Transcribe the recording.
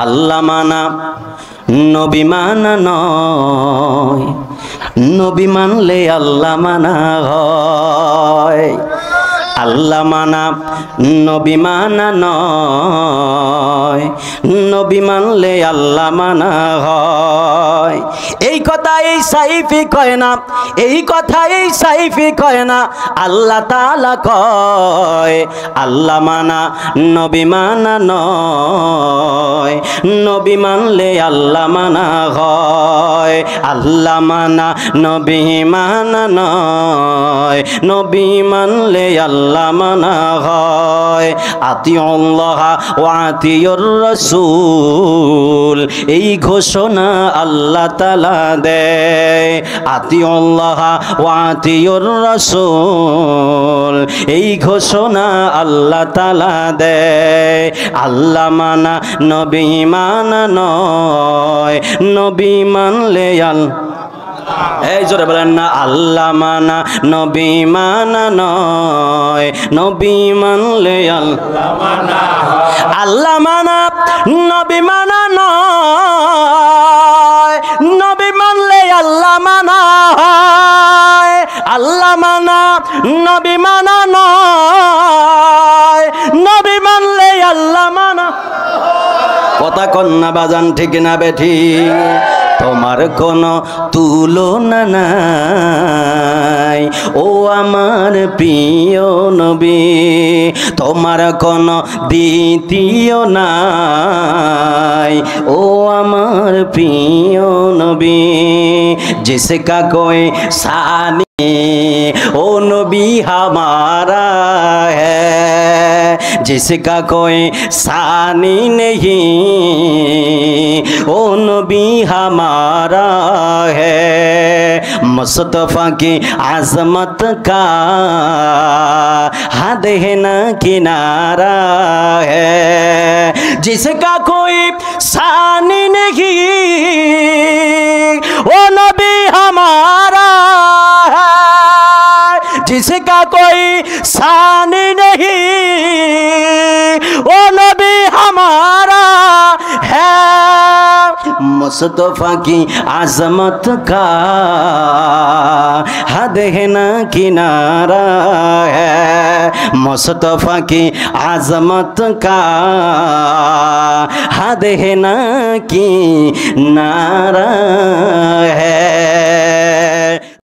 আল্লাহ মানা নবী মানা নয়, নবী মানলে আল্লাহ মানা হয়। আল্লাহ মানা নবী মানা নয়, নবী মানলে আল্লাহ মানা হয়। এই কথা এই সাইফি কয় না, এই কথা এই সাইফি কয় না, আল্লাহ তাআলা কয় আল্লাহ মানা নবী মানা নয়, নবী মানলে আল্লাহ মানা হয়। আল্লাহ মানা নবী মানা নয়, নবী মানলে আল্লাহ মানা হয়। আতিউল্লাহ ওয়া আতিউর রাসূল, এই ঘোষণা আল্লাহ তাআলা দেয়। আতিউল্লাহ ওয়া আতিউর রাসূল, এই ঘোষণা আল্লাহ তাআলা দেয়। আল্লাহ মানা নবী মানা নয়, নবী মানলে এই জোরে বলেন না, আল্লাহ মানা নবী মানা নয়, নবী মানলে আল্লাহ মানা হয়। আল্লাহ মানা নবী মানা নয়, নবী মানলে আল্লাহ মানা হয়। আল্লাহ মানা নবী মানা নয়, নবী মানলে আল্লাহ মানা। কথা কন্যা বাজান ঠিক না বেঠি? তোমার কোনো তুলনা নাই ও আমার প্রিয় নবী, তোমার কোনো দ্বিতীয় নাই ও আমার প্রিয় নবী। जिसका कोई सानी ओ नबी हमारा है, जिसका कोई सानी नहीं ओ नबी हमारा है। मुस्तफ़ा की आज़मत का हद है ना किनारा है, जिसका कोई सानी नहीं ओ नबी हमारा है, जिसका कोई सानी नहीं ओ नबी हमारा है। मुस्तफ़ा की आज़मत का हद है ना किनारा है, मुस्तफ़ा की आज़मत का हद है ना किनारा है।